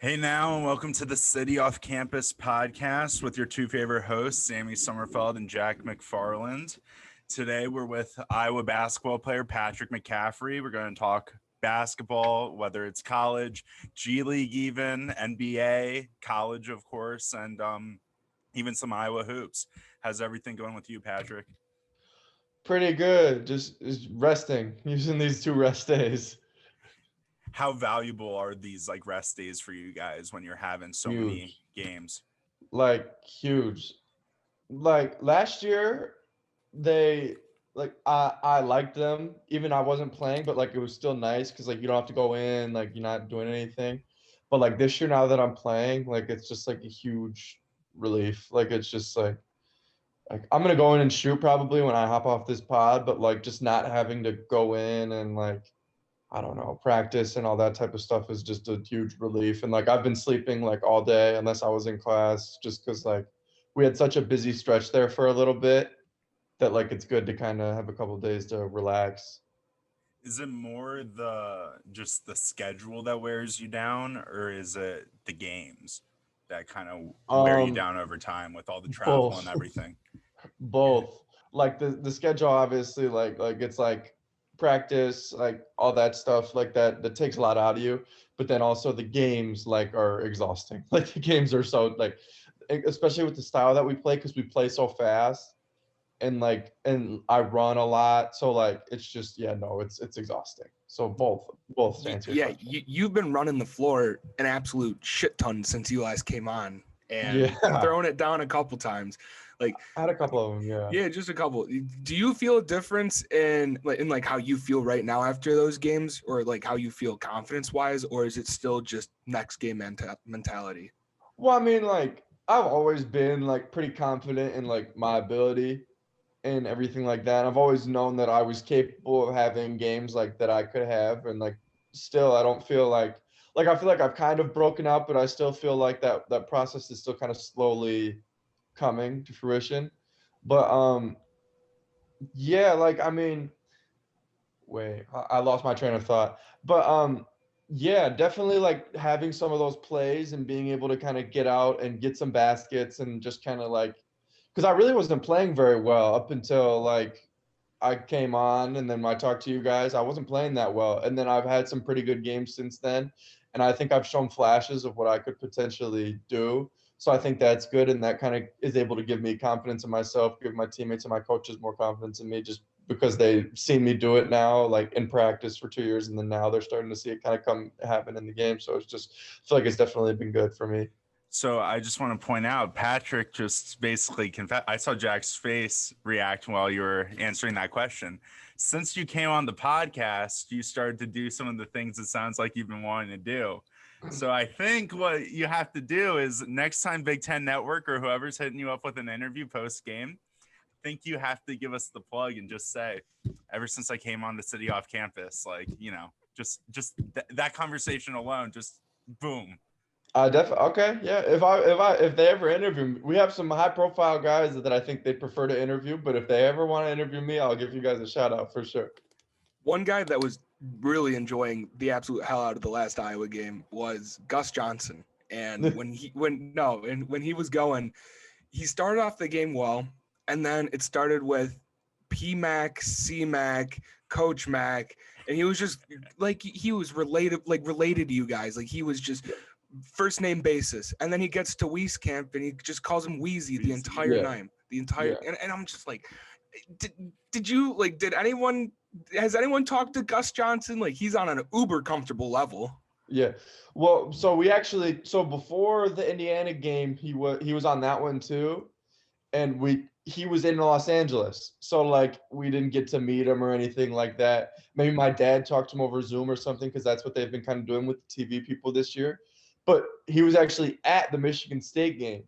Hey now, and welcome to the City Off Campus podcast with your two favorite hosts, Sammy Sommerfeld and Jack McFarland. Today we're with Iowa basketball player Patrick McCaffery. We're going to talk basketball, whether it's college, G League even, NBA, college of course, and even some Iowa hoops. How's everything going with you, Patrick? Pretty good. Just resting, using these 2 rest days. How valuable are these like rest days for you guys when you're having so many Huge. games? Like huge. Like last year, they I liked them. Even I wasn't playing, but like it was still nice because like you don't have to go in, like you're not doing anything. But like this year now that I'm playing, like it's just like a huge relief. Like it's just like I'm gonna go in and shoot probably when I hop off this pod, but like just not having to go in and like I don't know, practice and all that type of stuff is just a huge relief. And like I've been sleeping like all day unless I was in class just because like we had such a busy stretch there for a little bit that like it's good to kind of have a couple of days to relax. Is it more just the schedule that wears you down, or is it the games that kind of wear you Um, down over time with all the travel and both, everything? both. Like the schedule obviously like it's like practice, like all that stuff like that takes a lot out of you. But then also the games like are exhausting. Like the games are so like especially with the style that we play because we play so fast and I run a lot. So like it's just yeah, no, it's exhausting. So both to answer your Yeah, question. you've been running the floor an absolute shit ton since you last came on and Yeah, throwing it down a couple times. Like, I had a couple of them. Yeah. yeah, just a couple. Do you feel a difference in how you feel right now after those games, or like how you feel confidence wise, or is it still just next game mentality? Well, I mean, like I've always been like pretty confident in like my ability and everything like that. I've always known that I was capable of having games like that I could have, and like still, I don't feel like I feel like I've kind of broken out, but I still feel like that process is still kind of slowly coming to fruition. But yeah, like I mean, wait, I lost my train of thought. But yeah, definitely like having some of those plays and being able to kind of get out and get some baskets and just kind of like because I really wasn't playing very well up until like I came on and then I talked to you guys. I wasn't playing that well. And then I've had some pretty good games since then. And I think I've shown flashes of what I could potentially do. So I think that's good. And that kind of is able to give me confidence in myself, give my teammates and my coaches more confidence in me just because they've seen me do it now, like in practice for 2 years. And then now they're starting to see it kind of come happen in the game. So it's just, I feel like it's definitely been good for me. So I just want to point out, Patrick just basically confessed. I saw Jack's face react while you were answering that question. Since you came on the podcast, you started to do some of the things it sounds like you've been wanting to do. So I think what you have to do is next time Big Ten Network or whoever's hitting you up with an interview post game, I think you have to give us the plug and just say, ever since I came on the City Off Campus, like, that conversation alone, just boom. Definitely okay. Yeah, if they ever interview me, we have some high profile guys that I think they prefer to interview. But if they ever want to interview me, I'll give you guys a shout out for sure. One guy that was really enjoying the absolute hell out of the last Iowa game was Gus Johnson. And when he was going, he started off the game well, and then it started with P Mac, C Mac, Coach Mac, and he was just like he was related to you guys. Like he was just first name basis. And then he gets to Wieskamp and he just calls him Wheezy the entire Yeah, time. The entire yeah, and I'm just like, did anyone has anyone talked to Gus Johnson? Like he's on an uber comfortable level. yeah. Well, so before the Indiana game, he was on that one too, and he was in Los Angeles, so like we didn't get to meet him or anything like that. Maybe my dad talked to him over Zoom or something because that's what they've been kind of doing with the TV people this year. But he was actually at the Michigan State game.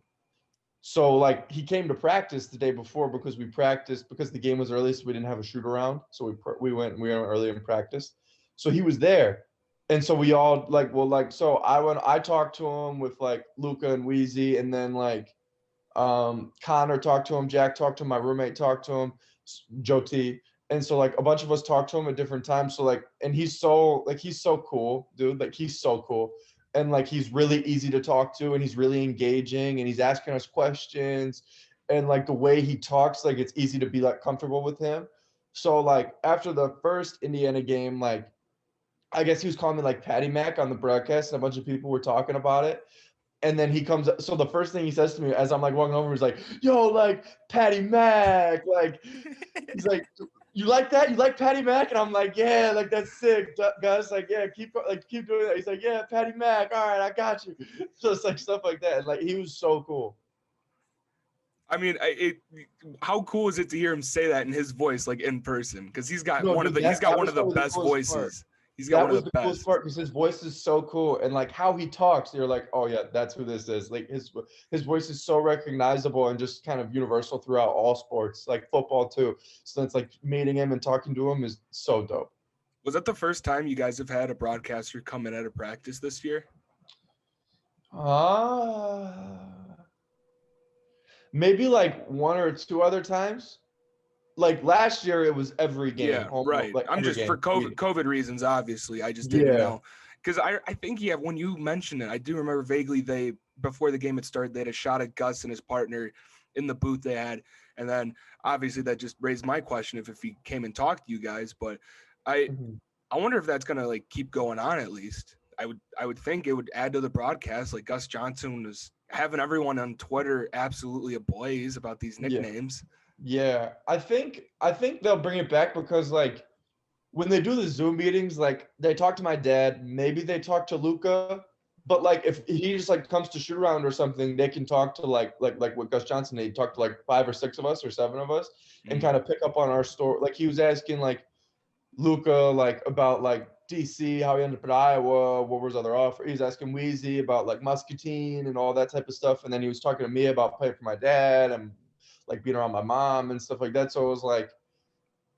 So like he came to practice the day before because we practiced because the game was early, so we didn't have a shoot around. So we went early and practiced. So he was there, and so we all so I talked to him with like Luca and Wheezy, and then like Connor talked to him, Jack talked to him, my roommate talked to him, Joe T. And so like a bunch of us talked to him at different times. So like, and he's so cool, dude. Like he's so cool. and like he's really easy to talk to, and he's really engaging, and he's asking us questions, and like the way he talks, like it's easy to be like comfortable with him. So like after the first Indiana game, like I guess he was calling me like Patty Mac on the broadcast, and a bunch of people were talking about it. And then he comes up. So the first thing he says to me as I'm like walking over is like, "Yo, like Patty Mac." Like he's like, "You like that? You like Patty Mac?" And I'm like, "Yeah, like that's sick, Gus. Like, yeah, keep doing that." He's like, "Yeah, Patty Mac. All right, I got you." Just like stuff like that. And like he was so cool. I mean, how cool is it to hear him say that in his voice, like in person? Because he's got one of the best voices. He's got one of the best. That was the coolest part because his voice is so cool, and like how he talks, you're like, oh yeah, that's who this is. Like his voice is so recognizable and just kind of universal throughout all sports, like football too. So it's like meeting him and talking to him is so dope. Was that the first time you guys have had a broadcaster come in at a practice this year? Maybe like one or two other times. Like last year, it was every game. Yeah, right. Like I'm just game. for COVID reasons, obviously. I just didn't know because I think when you mentioned it, I do remember vaguely before the game had started, they had a shot at Gus and his partner in the booth they had, and then obviously that just raised my question if he came and talked to you guys. But I wonder if that's gonna like keep going on at least. I would think it would add to the broadcast. Like Gus Johnson was having everyone on Twitter absolutely ablaze about these nicknames. Yeah, I think they'll bring it back because like when they do the Zoom meetings, like they talk to my dad, maybe they talk to Luca, but like if he just like comes to shoot around or something, they can talk to like with Gus Johnson, they talk to like 5 or 6 of us or 7 of us and kind of pick up on our story. Like he was asking like Luca like about like DC, how he ended up at Iowa, what was other offer. He's asking Weezy about like Muscatine and all that type of stuff, and then he was talking to me about playing for my dad and like being around my mom and stuff like that. So it was like,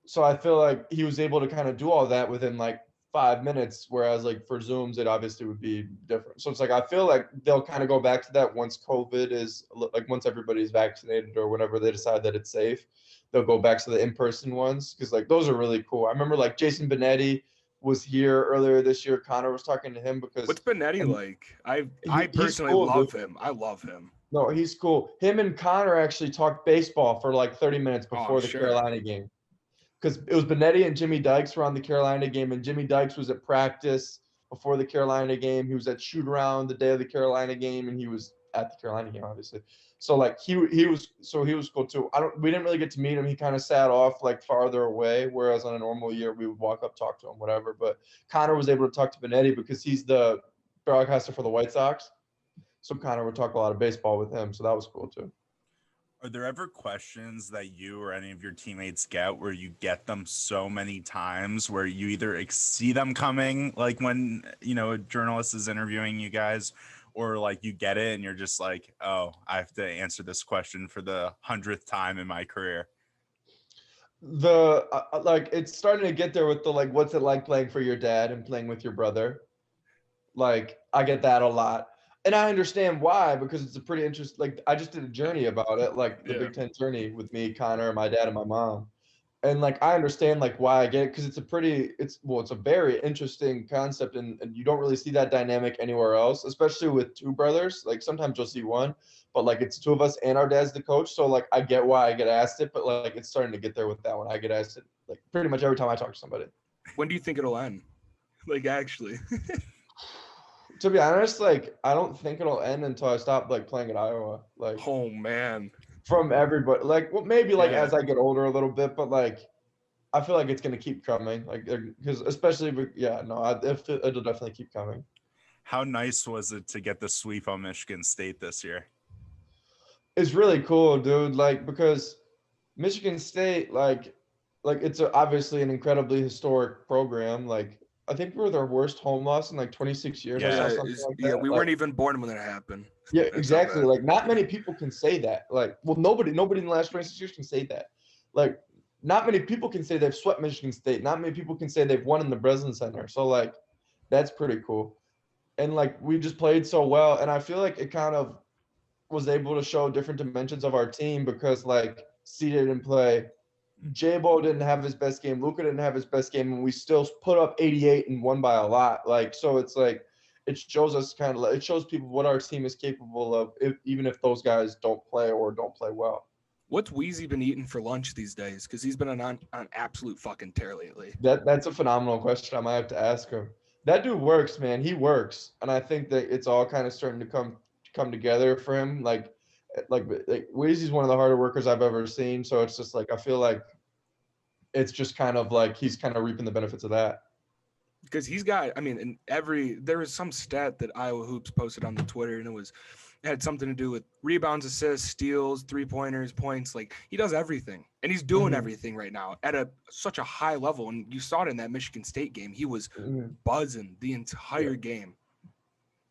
so I feel like he was able to kind of do all that within like 5 minutes, whereas like for Zooms, it obviously would be different. So it's like, I feel like they'll kind of go back to that once COVID is like, once everybody's vaccinated or whenever they decide that it's safe, they'll go back to the in-person ones. Cause like, those are really cool. I remember like Jason Benetti was here earlier this year. Connor was talking to him because. What's Benetti like? I personally love him. I love him. No, he's cool. Him and Connor actually talked baseball for like 30 minutes before the Carolina game. Because it was Benetti and Jimmy Dykes were on the Carolina game, and Jimmy Dykes was at practice before the Carolina game. He was at shoot around the day of the Carolina game, and he was at the Carolina game, obviously. So like he was cool too. We didn't really get to meet him. He kind of sat off like farther away, whereas on a normal year we would walk up, talk to him, whatever. But Connor was able to talk to Benetti because he's the broadcaster for the White Sox. So Connor would talk a lot of baseball with him, so that was cool too. Are there ever questions that you or any of your teammates get where you get them so many times where you either see them coming, like when, a journalist is interviewing you guys, or like you get it and you're just like, oh, I have to answer this question for the 100th time in my career? Like it's starting to get there with the like, what's it like playing for your dad and playing with your brother? Like I get that a lot. And I understand why, because it's a pretty interesting, like I just did a journey about it, like the Big Ten journey with me, Connor, my dad, and my mom. And like, I understand like why I get it, because it's a very interesting concept, and you don't really see that dynamic anywhere else, especially with 2 brothers. Like sometimes you'll see one, but like it's 2 of us and our dad's the coach. So like, I get why I get asked it, but like it's starting to get there with that one. I get asked it like pretty much every time I talk to somebody. When do you think it'll end? Like actually. To be honest, like I don't think it'll end until I stop like playing at Iowa. Like, oh man, from everybody. Like, well, maybe like as I get older a little bit, but like I feel like it's gonna keep coming. Like, because especially, it'll definitely keep coming. How nice was it to get the sweep on Michigan State this year? It's really cool, dude. Like because Michigan State, like it's obviously an incredibly historic program. Like. I think we were their worst home loss in like 26 years. We weren't even born when that happened. Yeah, exactly. Like not many people can say that. Like, well, nobody in the last 26 years can say that. Like, not many people can say they've swept Michigan State. Not many people can say they've won in the Breslin Center. So like, that's pretty cool. And like, we just played so well, and I feel like it kind of was able to show different dimensions of our team because like C didn't play. J-Bo didn't have his best game. Luka didn't have his best game, and we still put up 88 and won by a lot. Like, so it's like, it shows us it shows people what our team is capable of, even if those guys don't play or don't play well. What's Weezy been eating for lunch these days? Because he's been on absolute fucking tear lately. That's a phenomenal question. I might have to ask him. That dude works, man. He works, and I think that it's all kind of starting to come together for him. Like Weezy's one of the harder workers I've ever seen. So it's just like I feel like it's just kind of like he's kind of reaping the benefits of that. Because he's got, I mean, there was some stat that Iowa Hoops posted on the Twitter, and it had something to do with rebounds, assists, steals, 3-pointers, points. Like, he does everything, and he's doing everything right now at such a high level. And you saw it in that Michigan State game. He was buzzing the entire game.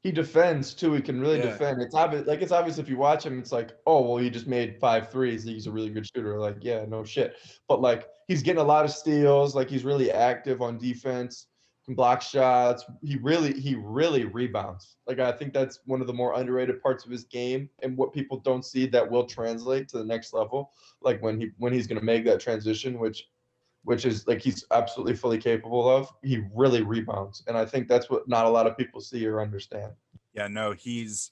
He defends too. He can really defend. It's obvious if you watch him. It's like, oh well, he just made 5 threes. He's a really good shooter. Like, yeah, no shit. But like, he's getting a lot of steals. Like, he's really active on defense. Can block shots. He really rebounds. Like, I think that's one of the more underrated parts of his game, and what people don't see that will translate to the next level. Like when he's going to make that transition, which is like he's absolutely fully capable of. He really rebounds, and I think that's what not a lot of people see or understand. Yeah, no, he's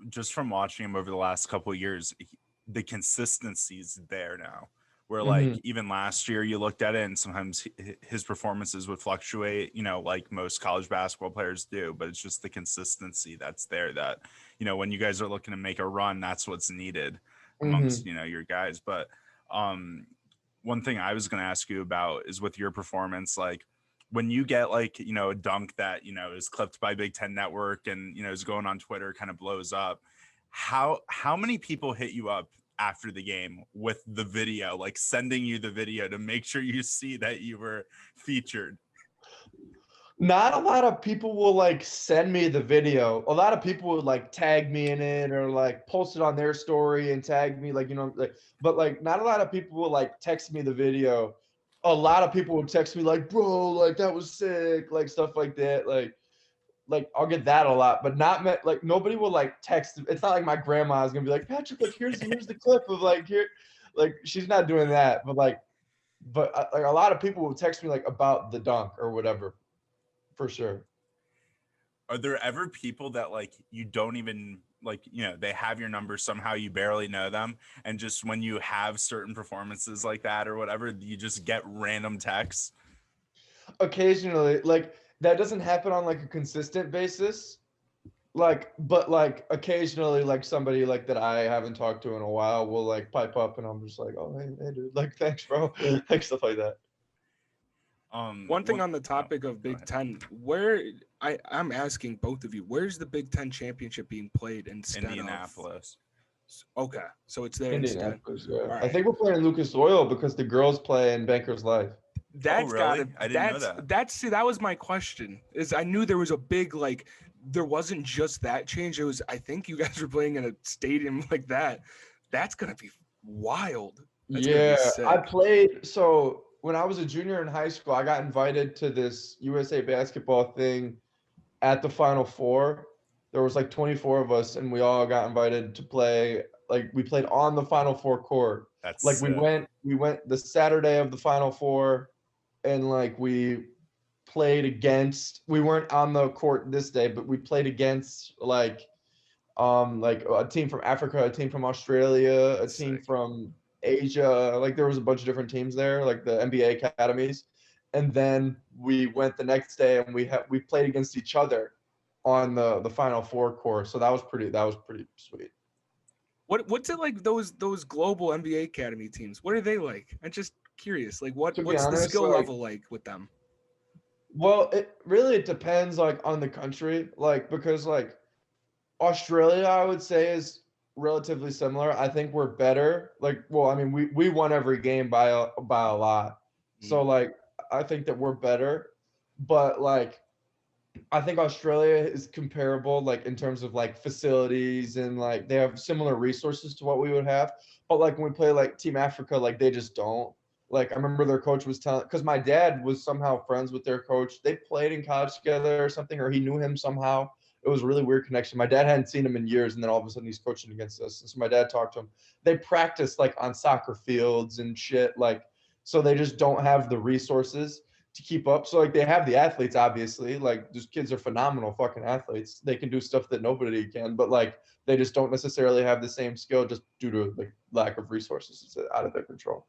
just from watching him over the last couple of years, the consistency's there now. Where like even last year you looked at it and sometimes his performances would fluctuate, like most college basketball players do, but it's just the consistency that's there that, when you guys are looking to make a run, that's what's needed amongst, your guys. But one thing I was going to ask you about is with your performance, like when you get like, a dunk that, is clipped by Big Ten Network and, is going on Twitter, kind of blows up. How many people hit you up after the game with the video, like sending you the video to make sure you see that you were featured? Not a lot of people will like send me the video. A lot of people would like tag me in it or like post it on their story and tag me, but like not a lot of people will like text me the video. A lot of people would text me like, bro, like that was sick, like stuff like that. Like I'll get that a lot, but not like nobody will like text. It's not like my grandma is gonna be like, Patrick, like here's the clip of like here, like she's not doing that. But like a lot of people will text me like about the dunk or whatever, for sure. Are there ever people that like you don't even like, they have your number somehow, you barely know them, and just when you have certain performances like that or whatever, you just get random texts? Occasionally, like that doesn't happen on like a consistent basis, but like occasionally, like somebody like that I haven't talked to in a while will like pipe up, and I'm just like, oh hey dude, like thanks bro, like stuff like that. One thing on the topic of Big Ten, where I'm asking both of you, where's the Big Ten championship being played instead Indianapolis. Okay, so it's there Indianapolis, instead. Yeah. Right. I think we're playing Lucas Oil because the girls play in Bankers Life. That's really? I didn't know that. That was my question. Is I knew there was a big there wasn't just that change. It was, I think you guys were playing in a stadium like that. That's gonna be wild. That's yeah, I played. So when I was a junior in high school, I got invited to this USA basketball thing at the Final Four. There was like 24 of us, and we all got invited to play. Like we played on the Final Four court. That's like sick. we went the Saturday of the Final Four, and like we played against. We weren't on the court this day, but we played against like a team from Africa, a team from Australia, a team from Asia. Like there was a bunch of different teams there, like the NBA Academies. And then we went the next day and we played against each other on the Final Four court. So that was pretty sweet. What's it like, those global NBA Academy teams? What are they like? I'm just curious. Like what's the skill level like with them? Well, it depends like on the country. Like because like Australia, I would say, is relatively similar. I think we're better. Like, well, I mean, we won every game by a lot. So like I think that we're better. But like I think Australia is comparable, like in terms of like facilities and like they have similar resources to what we would have. But like when we play like Team Africa, like they just don't. Like I remember their coach was telling, because my dad was somehow friends with their coach. They played in college together or something, or he knew him somehow. It was a really weird connection. My dad hadn't seen him in years, and then all of a sudden he's coaching against us. And so my dad talked to him. They practice like on soccer fields and shit, like so they just don't have the resources. to keep up. So like they have the athletes, obviously, like those kids are phenomenal fucking athletes. They can do stuff that nobody can, but like they just don't necessarily have the same skill just due to like lack of resources. It's out of their control.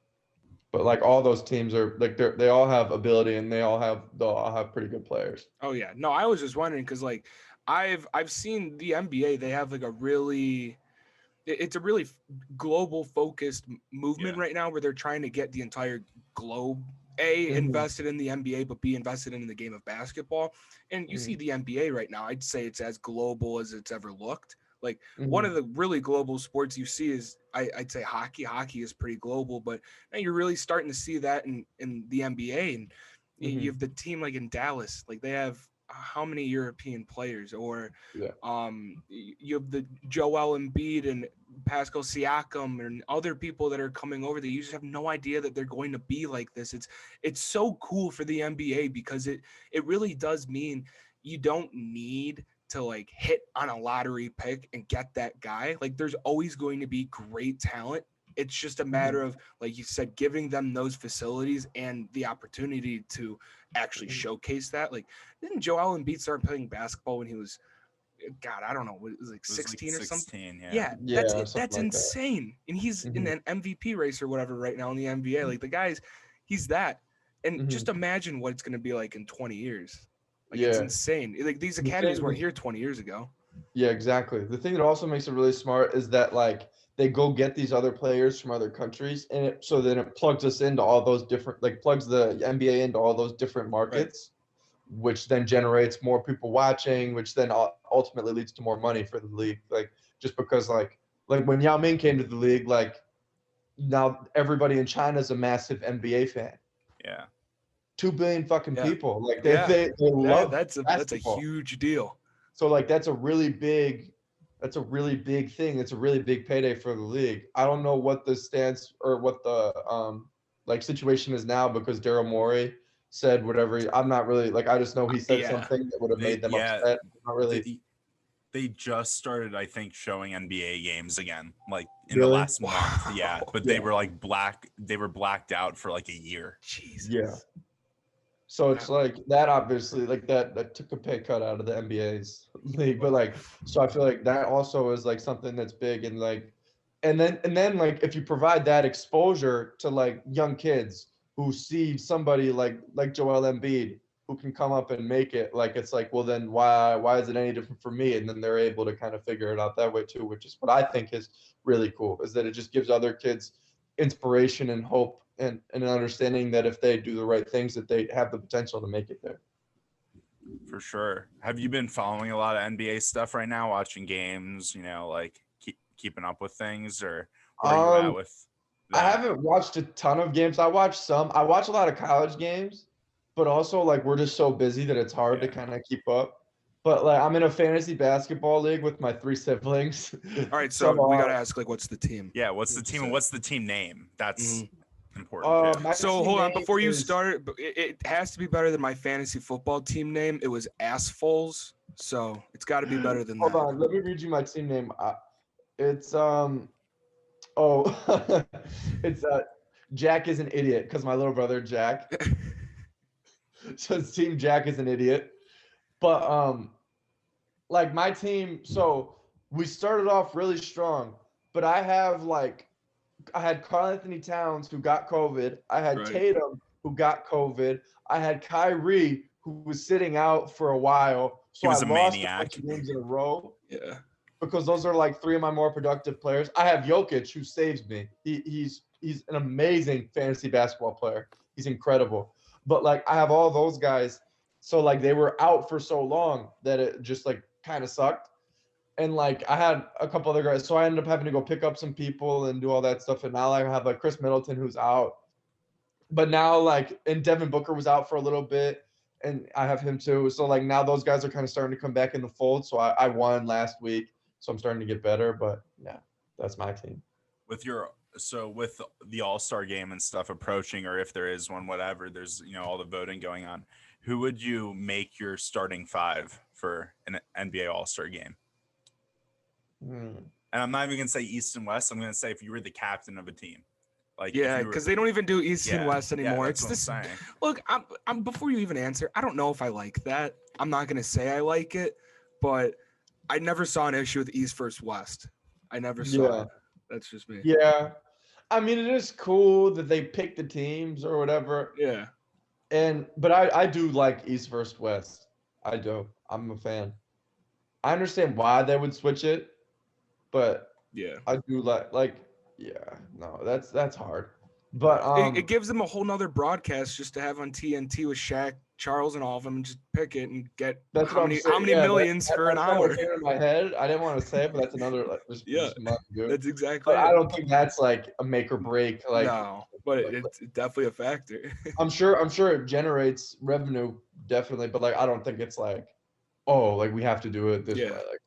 But like all those teams are like they all have ability and they'll all have pretty good players. Oh yeah. No, I was just wondering because like I've seen the NBA, they have like it's a really global focused movement right now where they're trying to get the entire globe invested in the NBA, but be invested in the game of basketball. And you see the NBA right now, I'd say it's as global as it's ever looked. Like one of the really global sports you see is I'd say hockey. Hockey is pretty global, but now you're really starting to see that in the NBA. And you have the team like in Dallas, like they have how many European players, or you have the Joel Embiid and Pascal Siakam and other people that are coming over that you just have no idea that they're going to be like this. It's so cool for the NBA because it really does mean you don't need to like hit on a lottery pick and get that guy. Like there's always going to be great talent. It's just a matter of, like you said, giving them those facilities and the opportunity to actually showcase that. Like, didn't Joel Embiid start playing basketball when he was, God, I don't know, it was like 16 or something? Yeah, that's insane. And he's in an MVP race or whatever right now in the NBA. Like the he's that. And just imagine what it's going to be like in 20 years. Like it's insane. Like these academies weren't here 20 years ago. Yeah, exactly. The thing that also makes it really smart is that like they go get these other players from other countries, and so then it plugs us into all those different, like plugs the NBA into all those different markets, which then generates more people watching, which then ultimately leads to more money for the league. Like just because like when Yao Ming came to the league, like now everybody in China is a massive NBA fan. Yeah. 2 billion fucking people. Like they love that's a huge deal. So like that's a really big thing. It's a really big payday for the league. I don't know what the stance or what the like situation is now because Daryl Morey said whatever. I'm not really like I just know he said something that would have made them upset. Not really. They just started, I think, showing NBA games again, like in the last month. Yeah, but they were like they were blacked out for like a year. Jesus. Yeah. So it's like that obviously like that took a pay cut out of the NBA's league, but like so I feel like that also is like something that's big and like and then like if you provide that exposure to like young kids who see somebody like Joel Embiid who can come up and make it, like it's like, well then why is it any different for me? And then they're able to kind of figure it out that way too, which is what I think is really cool, is that it just gives other kids inspiration and hope and an understanding that if they do the right things that they have the potential to make it there. For sure. Have you been following a lot of NBA stuff right now, watching games, like keeping up with things, or where are you at with that? I haven't watched a ton of games. I watch a lot of college games, but also like we're just so busy that it's hard to kind of keep up. But like I'm in a fantasy basketball league with my 3 siblings. All right, so we got to ask like what's the team? Yeah, what's the team and what's the team name? That's important. So hold on, before you start, it has to be better than my fantasy football team name. It was Assfoles, so it's got to be better than that. Hold on, let me read you my team name. It's it's Jack is an idiot because my little brother Jack. So it's Team Jack is an idiot. But like my team, so we started off really strong, but I had Karl Anthony Towns who got COVID. I had Tatum who got COVID. I had Kyrie who was sitting out for a while. So I lost a bunch of games in a row. Yeah. Because those are like 3 of my more productive players. I have Jokic who saves me. He's an amazing fantasy basketball player. He's incredible. But like I have all those guys. So like they were out for so long that it just like kind of sucked. And like I had a couple other guys. So I ended up having to go pick up some people and do all that stuff. And now I have like Chris Middleton who's out. But now like and Devin Booker was out for a little bit. And I have him too. So like now those guys are kind of starting to come back in the fold. So I won last week. So I'm starting to get better, but yeah, that's my team. With the All-Star game and stuff approaching, or if there is one, whatever, there's all the voting going on. Who would you make your starting 5 for an NBA All-Star game? And I'm not even gonna say East and West. I'm gonna say if you were the captain of a team, Like, Yeah, because they don't even do East and West anymore. That's It's what I'm this. saying. Look, I'm before you even answer, I don't know if I like that. I'm not gonna say I like it, but I never saw an issue with East versus West. I never saw it. That's just me. Yeah. I mean, it is cool that they pick the teams or whatever. Yeah. But I do like East versus West. I do. I'm a fan. I understand why they would switch it, but Yeah. I do no, that's hard. But It gives them a whole nother broadcast just to have on TNT with Shaq, Charles, and all of them, and just pick it and get that's how many millions for an hour. That's in my head. I didn't want to say it, but that's another Yeah, good. that's exactly But it. I don't think that's like a make or break. Like no, but it's definitely a factor. I'm sure it generates revenue, definitely, but like I don't think it's like, oh, like we have to do it this way. Like,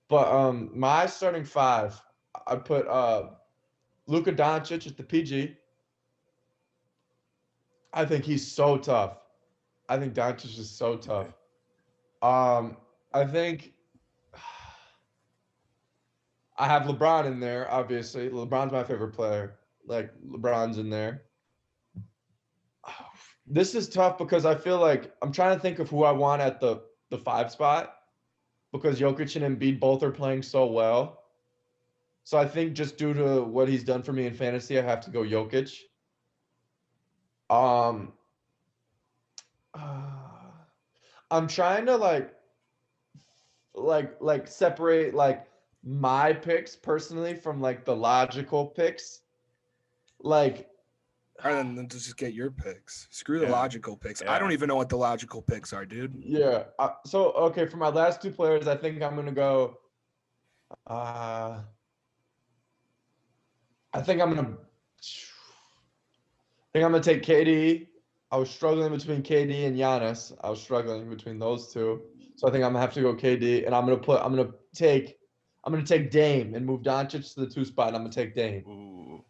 but my starting five, I put Luka Doncic at the PG. I think he's so tough. I think Doncic is so tough. I think I have LeBron in there, obviously. LeBron's my favorite player. Like, LeBron's in there. This is tough because I feel like I'm trying to think of who I want at the 5 spot because Jokic and Embiid both are playing so well. So I think just due to what he's done for me in fantasy, I have to go Jokic. I'm trying to like separate like my picks personally from like the logical picks. Like, All right, then just get your picks. Screw the logical picks. I don't even know what the logical picks are, dude. Yeah. So okay, for my last two players, I think I'm gonna go. I think I'm gonna take KD. I was struggling between KD and Giannis. I was struggling between those two. So I think I'm gonna have to go KD, and I'm gonna take Dame and move Doncic to the 2 spot, and I'm gonna take Dame. Ooh.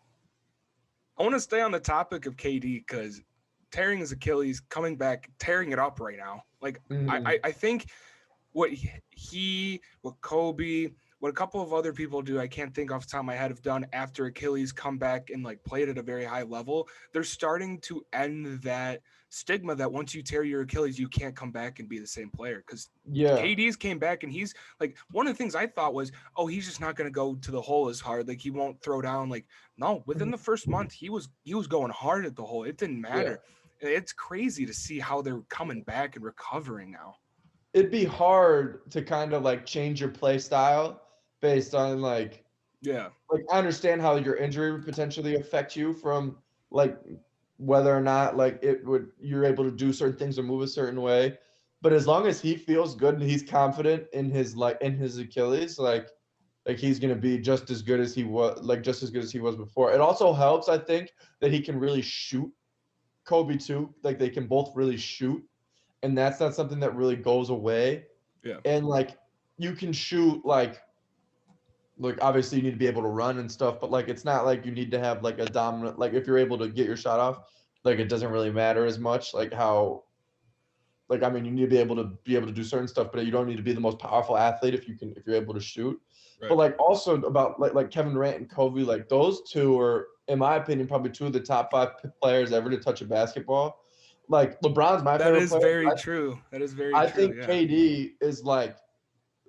I want to stay on the topic of KD because tearing his Achilles, coming back, tearing it up right now. Like I think what Kobe, what a couple of other people do, I can't think off the top of my head, have done after Achilles come back and like played at a very high level. They're starting to end that stigma that once you tear your Achilles, you can't come back and be the same player. Because KD's came back and he's like, one of the things I thought was, oh, he's just not going to go to the hole as hard. Like he won't throw down. Like, no, within the first month, he was going hard at the hole. It didn't matter. Yeah. It's crazy to see how they're coming back and recovering now. It'd be hard to kind of like change your play style based on like I understand how your injury would potentially affect you from like whether or not like you're able to do certain things or move a certain way, but as long as he feels good and he's confident in his Achilles, like he's gonna be just as good as he was before. It also helps, I think, that he can really shoot. Kobe too, like they can both really shoot, and that's not something that really goes away. Yeah, and like you can shoot like obviously you need to be able to run and stuff, but like it's not like you need to have like a dominant, like if you're able to get your shot off, like it doesn't really matter as much like how like I mean you need to be able to do certain stuff, but you don't need to be the most powerful athlete if you're able to shoot. Right. But like also about like Kevin Durant and Kobe, like those two are in my opinion probably two of the top 5 players ever to touch a basketball. Like LeBron's my favorite player. Very true. That is very true. I think KD is like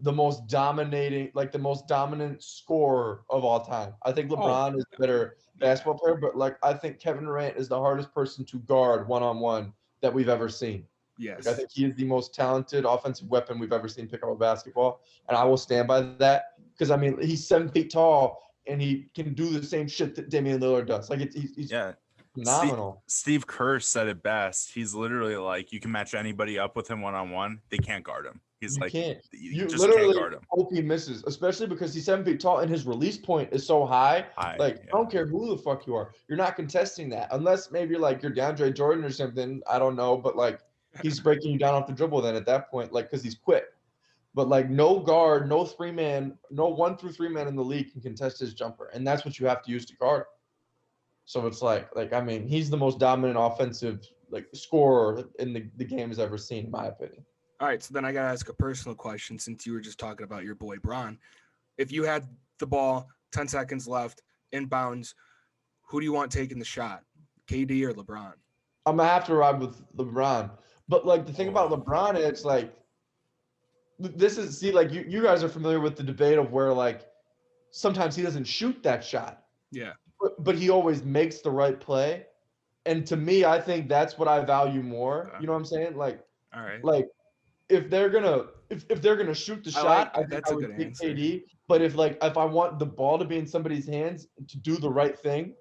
the most dominant scorer of all time. I think LeBron is a better basketball player, but like I think Kevin Durant is the hardest person to guard one-on-one that we've ever seen. Yes. Like, I think he is the most talented offensive weapon we've ever seen pick up a basketball, and I will stand by that because I mean he's 7 feet tall and he can do the same shit that Damian Lillard does. Like he's phenomenal. Steve Kerr said it best. He's literally like, you can match anybody up with him one-on-one. They can't guard him. He's you like, can't. You just can't guard him. Hope he misses, especially because he's 7 feet tall and his release point is so high. I don't care who the fuck you are. You're not contesting that unless maybe like you're DeAndre Jordan or something. I don't know, but like he's breaking you down off the dribble then at that point, like because he's quick. But like no guard, no 3-man, no 1 through 3 man in the league can contest his jumper, and that's what you have to use to guard him. So it's like I mean, he's the most dominant offensive like scorer in the game has ever seen, in my opinion. All right, so then I gotta ask a personal question since you were just talking about your boy Bron. If you had the ball, 10 seconds left, inbounds, Who do you want taking the shot, KD or LeBron? I'm gonna have to ride with LeBron. But like the thing about LeBron, it's like like you guys are familiar with the debate of where like sometimes he doesn't shoot that shot. Yeah. But he always makes the right play. And to me, I think that's what I value more. You know what I'm saying? Like, all right. Like if they're gonna shoot the shot, I think I would take KD. But if I want the ball to be in somebody's hands to do the right thing,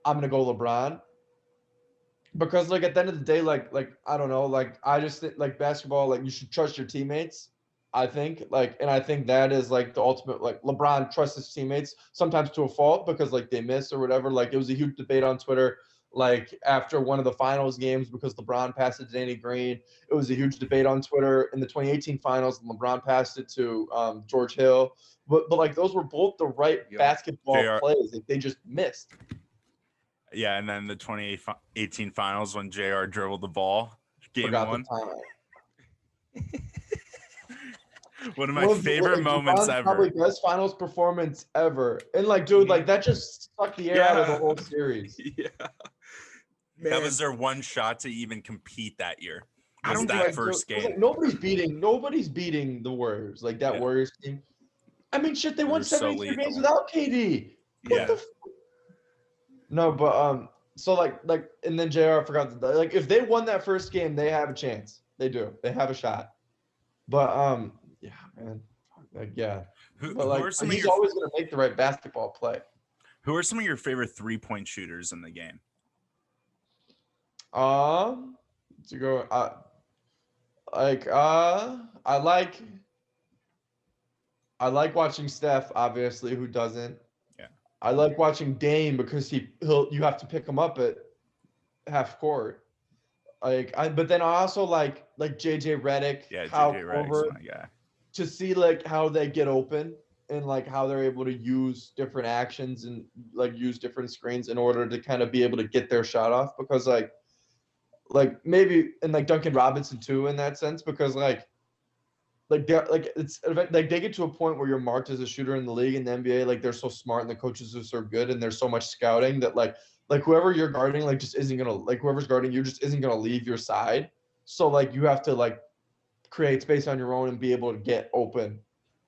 I'm gonna go LeBron. Because like at the end of the day, like I don't know, like I just think like basketball, like you should trust your teammates. I think and I think that is like the ultimate. Like LeBron trusts his teammates sometimes to a fault because like they miss or whatever. Like it was a huge debate on Twitter like after one of the finals games because LeBron passed it to Danny Green. It was a huge debate on Twitter in the 2018 finals. LeBron passed it to George Hill, but like those were both the right basketball plays. Like, they just missed. Yeah, and then the 2018 finals when JR dribbled the ball, game one. One of my favorite moments ever. Probably best finals performance ever. And like, dude, like that just sucked the air out of the whole series. Yeah. Man. That was their one shot to even compete that year. I don't that first game. Like, nobody's beating the Warriors. Like that Warriors team. I mean, shit, they won 73 games without KD. No, but so like, and then JR forgot that like if they won that first game, they have a chance. They do. They have a shot. But yeah, man. Like yeah. But like he's always gonna make the right basketball play. Who are some of your favorite 3-point shooters in the game? To go I like watching Steph, obviously, who doesn't. Yeah. I like watching Dame because you have to pick him up at half court. But then I also like JJ Redick. Yeah, JJ Redick's my guy. To see like how they get open and like how they're able to use different actions and like use different screens in order to kind of be able to get their shot off because like maybe and like Duncan Robinson too in that sense because they're like it's like they get to a point where you're marked as a shooter in the league in the NBA like they're so smart and the coaches are so good and there's so much scouting that like whoever you're guarding like just isn't gonna like whoever's guarding you just isn't gonna leave your side so like you have to like create space on your own and be able to get open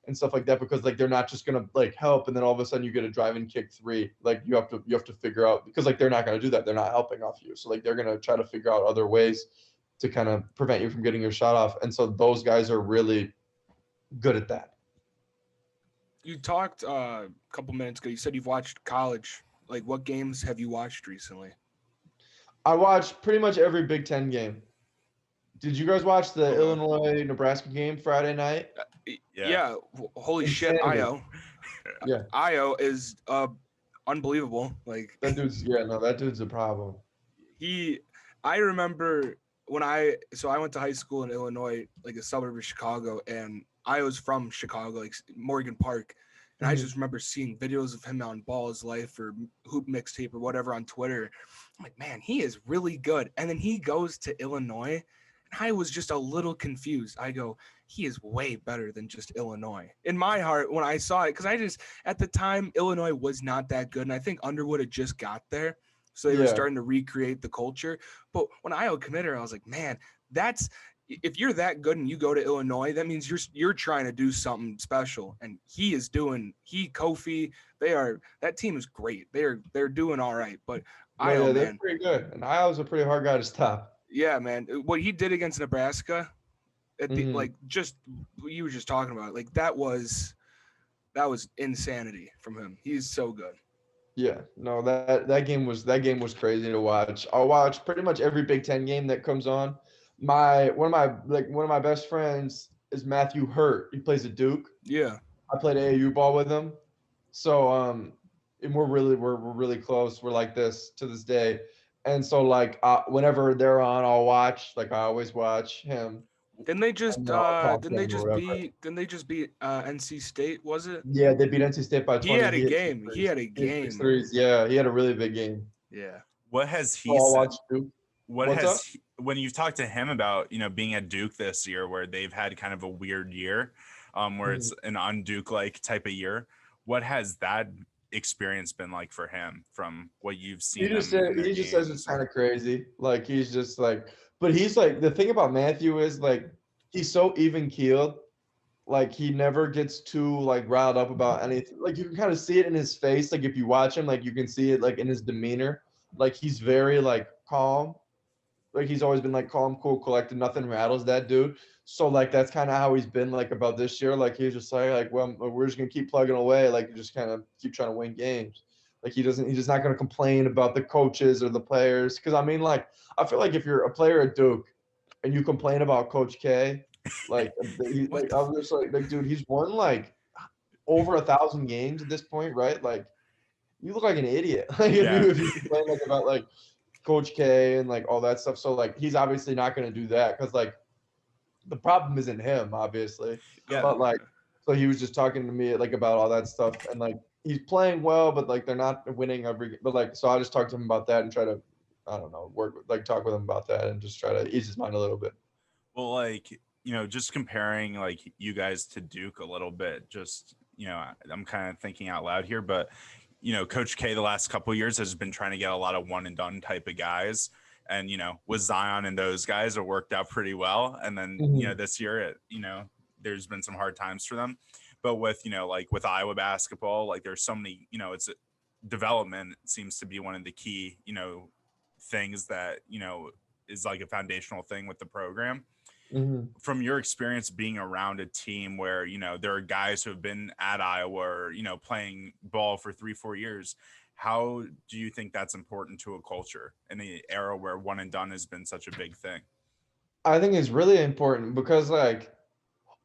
and stuff like that because like they're not just gonna like help and then all of a sudden you get a drive and kick three like you have to figure out because like they're not gonna do that they're not helping off you so like they're gonna try to figure out other ways to kind of prevent you from getting your shot off and so those guys are really good at that. You talked a couple minutes ago. You said you've watched college. Like what games have you watched recently? I watched pretty much every Big Ten game. Did you guys watch the Illinois-Nebraska game Friday night? Yeah. Holy shit, Io. Yeah. Io is unbelievable. Like that dude's a problem. I remember when I went to high school in Illinois, like a suburb of Chicago, and I was from Chicago, like Morgan Park. And I just remember seeing videos of him on Ball His Life or Hoop Mixtape or whatever on Twitter. I'm like, man, he is really good. And then he goes to Illinois. I was just a little confused. I go, he is way better than just Illinois. In my heart, when I saw it, because at the time, Illinois was not that good. And I think Underwood had just got there. So they were starting to recreate the culture. But when Io committed, I was like, man, if you're that good and you go to Illinois, that means you're trying to do something special. And Kofi, that team is great. They're doing all right. But they're pretty good. And Io's a pretty hard guy to stop. Yeah, man. What he did against Nebraska, like just what you were just talking about, like that was insanity from him. He's so good. Yeah, no, that game was crazy to watch. I'll watch pretty much every Big Ten game that comes on. One of my best friends is Matthew Hurt. He plays at Duke. Yeah, I played AAU ball with him. So and we're really close. We're like this to this day. And so like whenever they're on, I'll watch. Like I always watch him. Didn't they just beat NC State? Was it? Yeah, they beat NC State by 20. He had a game. Yeah, he had a really big game. Yeah. What has he said? When you've talked to him about being at Duke this year, where they've had kind of a weird year, where it's an un-Duke like type of year? What has that experience been like for him from what you've seen? He just says it's kind of crazy. Like he's just like, but he's like, the thing about Matthew is like he's so even keeled. Like he never gets too like riled up about anything. Like you can kind of see it in his face. Like if you watch him, like you can see it like in his demeanor. Like he's very like calm. Like he's always been like calm, cool, collected. Nothing rattles that dude. So like that's kind of how he's been like about this year. Like he's just like, well, we're just gonna keep plugging away. Like just kind of keep trying to win games. Like he's just not gonna complain about the coaches or the players. Because I mean, like I feel like if you're a player at Duke and you complain about Coach K, like I was just like, dude, he's won like over 1,000 games at this point, right? Like you look like an idiot. Like if you complain like about like Coach K and like all that stuff. So like he's obviously not going to do that because like the problem isn't him, obviously. Yeah. But like, so he was just talking to me like about all that stuff and like he's playing well, but like they're not winning every. But like, so I just talked to him about that and try to, I don't know, talk with him about that and just try to ease his mind a little bit. Well, like just comparing like you guys to Duke a little bit. Just I'm kind of thinking out loud here, but. Coach K the last couple of years has been trying to get a lot of one and done type of guys. And, with Zion and those guys, it worked out pretty well. And then, this year, there's been some hard times for them. But with, like with Iowa basketball, like there's so many, it's development seems to be one of the key, things that, is like a foundational thing with the program. Mm-hmm. From your experience being around a team where, there are guys who have been at Iowa or, playing ball for 3-4 years, how do you think that's important to a culture in the era where one and done has been such a big thing? I think it's really important because like,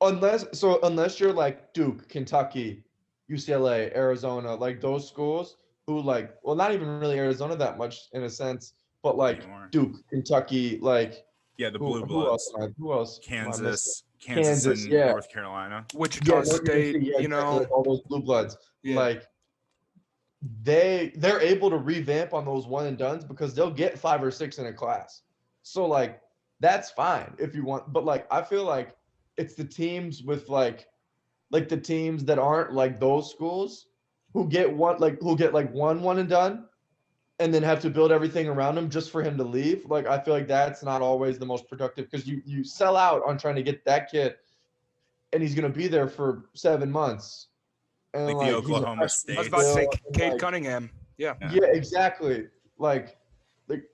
unless you're like Duke, Kentucky, UCLA, Arizona, like those schools who like, well, not even really Arizona that much in a sense, but like Duke, Kentucky, like, yeah, the Blue Bloods. Who else? Kansas, and yeah. North Carolina. Wichita State, like all those Blue Bloods. Yeah. Like they're able to revamp on those one and dones because they'll get 5 or 6 in a class. So like that's fine if you want, but like I feel like it's the teams with like the teams that aren't like those schools who get one and done. And then have to build everything around him just for him to leave. Like, I feel like that's not always the most productive because you sell out on trying to get that kid and he's going to be there for 7 months. And like the Oklahoma State. I was about to say Cade Cunningham. Yeah, exactly. Like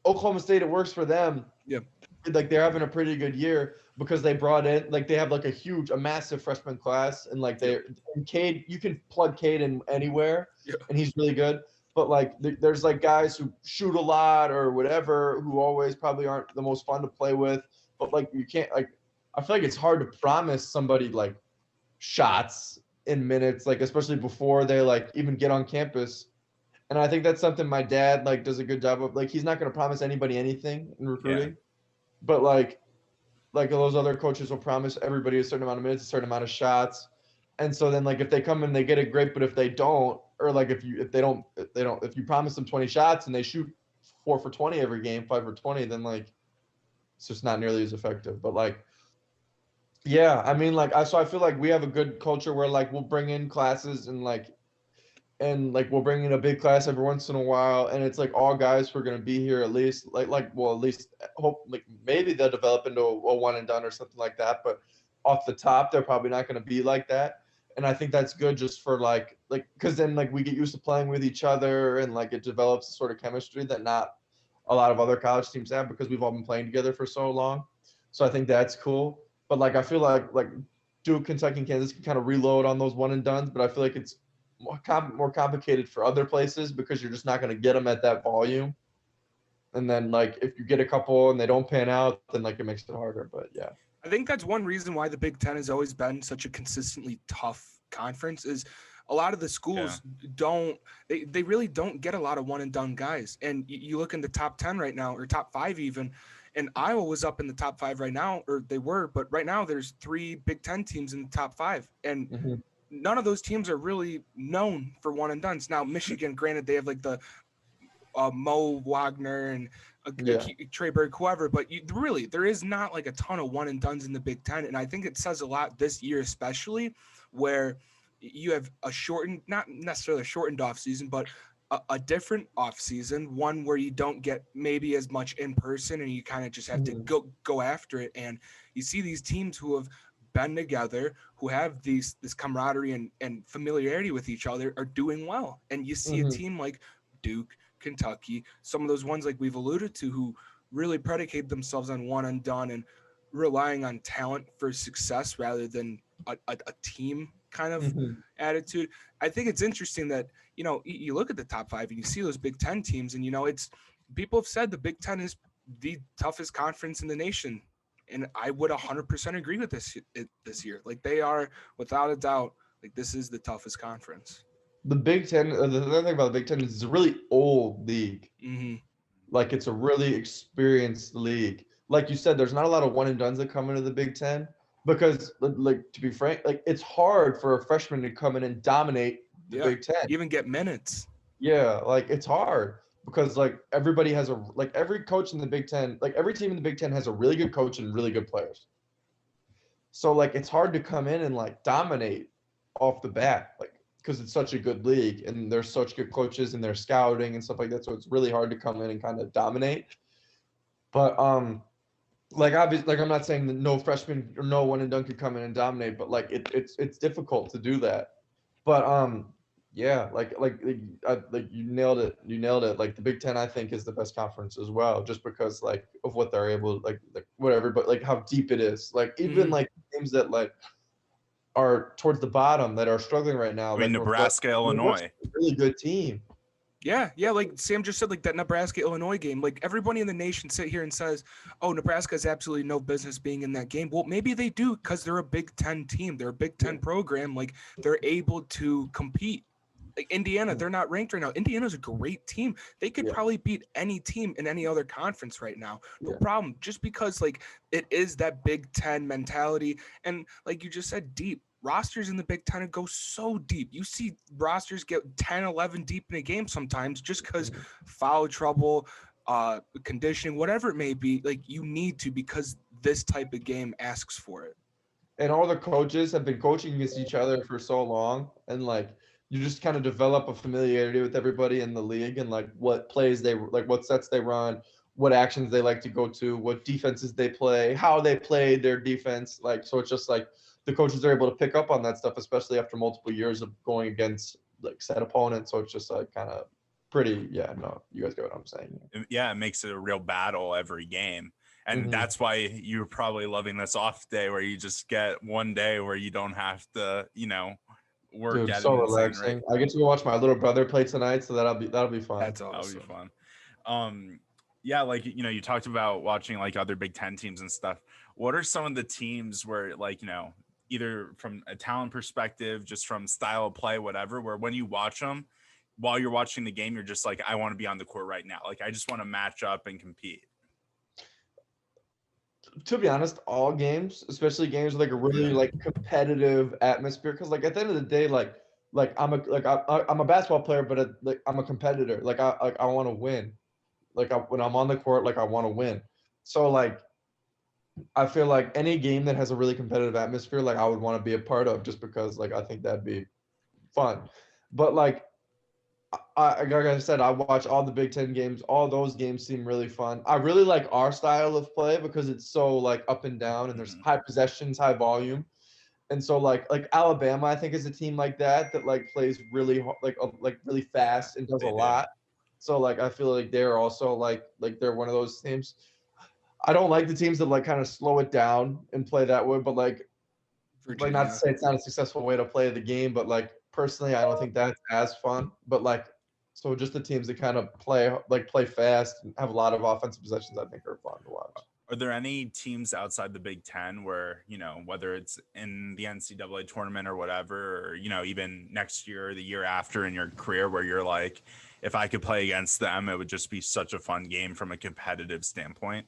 Oklahoma State, it works for them. Yeah. Like they're having a pretty good year because they brought in, like they have like a massive freshman class. And like and Cade, you can plug Cade in anywhere and he's really good. But like there's like guys who shoot a lot or whatever who always probably aren't the most fun to play with. But like you can't like I feel like it's hard to promise somebody like shots in minutes, like especially before they like even get on campus. And I think that's something my dad like does a good job of. Like he's not gonna promise anybody anything in recruiting. But like those other coaches will promise everybody a certain amount of minutes, a certain amount of shots. And so then like if they come in they get it great, but if they don't, or like if you promise them 20 shots and they shoot 4 for 20 every game, 5 for 20, then like it's just not nearly as effective. But like, yeah, I mean like I feel like we have a good culture where like we'll bring in classes and we'll bring in a big class every once in a while, and it's like all guys who are gonna be here at least at least hope like maybe they'll develop into a one and done or something like that. But off the top, they're probably not gonna be like that. And I think that's good just for like because then like we get used to playing with each other and like it develops a sort of chemistry that not a lot of other college teams have because we've all been playing together for so long. So I think that's cool. But like I feel like Duke, Kentucky, and Kansas can kind of reload on those one and dones, but I feel like it's more complicated for other places because you're just not going to get them at that volume. And then like if you get a couple and they don't pan out, then like it makes it harder. But yeah. I think that's one reason why the Big Ten has always been such a consistently tough conference is a lot of the schools they really don't get a lot of one and done guys. And you look in the top 10 right now or top 5 even, and Iowa was up in the top 5 right now, or they were, but right now there's 3 Big Ten teams in the top 5. And none of those teams are really known for one and dones. Now, Michigan, granted, they have like the Mo Wagner and Trey Burke, whoever, but there is not like a ton of one and dones in the Big Ten. And I think it says a lot this year, especially where you have a shortened, not necessarily a shortened off season, but a different off season, one where you don't get maybe as much in person and you kind of just have to go after it. And you see these teams who have been together, who have this camaraderie and familiarity with each other are doing well. And you see a team like Duke, Kentucky, some of those ones like we've alluded to who really predicate themselves on one and done and relying on talent for success rather than a team kind of attitude. I think it's interesting that, you look at the top 5 and you see those Big Ten teams and, it's people have said the Big Ten is the toughest conference in the nation. And I would 100% agree with this year. Like they are without a doubt, like this is the toughest conference. The Big Ten, the other thing about the Big Ten is it's a really old league. Like it's a really experienced league. Like you said, there's not a lot of one and dones that come into the Big Ten because, like, to be frank, like it's hard for a freshman to come in and dominate the Big Ten. Even get minutes. Yeah, like it's hard because like everybody has every coach in the Big Ten, like every team in the Big Ten has a really good coach and really good players. So like it's hard to come in and like dominate off the bat, like because it's such a good league and there's such good coaches and they're scouting and stuff like that. So it's really hard to come in and kind of dominate. But like obviously, like I'm not saying that no freshman or no one and done could come in and dominate, but like it's difficult to do that. But yeah, like you nailed it. You nailed it. Like the Big Ten, I think, is the best conference as well, just because like of what they're able like whatever, but like how deep it is. Like even like teams that like are towards the bottom that are struggling right now. I mean, like Nebraska, Illinois, a really good team. Yeah, like Sam just said, like that Nebraska-Illinois game, like everybody in the nation sit here and says, oh, Nebraska has absolutely no business being in that game. Well, maybe they do because they're a Big Ten team. They're a Big Ten program. Like they're able to compete. Like Indiana, they're not ranked right now. Indiana's a great team. They could probably beat any team in any other conference right now. No problem. Just because like it is that Big Ten mentality. And like you just said, deep. Rosters in the Big Ten go so deep. You see rosters get 10, 11 deep in a game sometimes just because foul trouble, conditioning, whatever it may be. Like you need to because this type of game asks for it. And all the coaches have been coaching against each other for so long, and like you just kind of develop a familiarity with everybody in the league and like what plays they like, what sets they run, what actions they like to go to, what defenses they play, how they play their defense. Like so, it's just like the coaches are able to pick up on that stuff, especially after multiple years of going against like set opponents. So it's just like kind of pretty. Yeah, no, you guys get what I'm saying. Yeah, it makes it a real battle every game. And that's why you're probably loving this off day where you just get one day where you don't have to, work. Dude, so relaxing. Right? I get to go watch my little brother play tonight, so that'll be fun. That's awesome. That'll be fun. Yeah, like you talked about watching like other Big Ten teams and stuff. What are some of the teams where like either from a talent perspective, just from style of play, whatever, where when you watch them, while you're watching the game, you're just like, I want to be on the court right now. Like I just want to match up and compete. To be honest, all games, especially games with like a really like competitive atmosphere, because like at the end of the day, like I'm a basketball player, but I'm a competitor. Like I want to win. Like when I'm on the court, like I want to win. So like I feel like any game that has a really competitive atmosphere, like I would want to be a part of, just because like I think that'd be fun. But like like I said, I watch all the Big Ten games. All those games seem really fun. I really like our style of play because it's so like up and down, and there's high possessions, high volume, and so like Alabama, I think is a team like that like plays really like really fast and does a lot. So like I feel like they're also like they're one of those teams. I don't like the teams that like kind of slow it down and play that way, but like Virginia. Like not to say it's not a successful way to play the game, but like personally, I don't think that's as fun. But like, so just the teams that kind of play fast and have a lot of offensive possessions, I think are fun to watch. Are there any teams outside the Big Ten where, whether it's in the NCAA tournament or whatever, or, even next year or the year after in your career where you're like, if I could play against them, it would just be such a fun game from a competitive standpoint?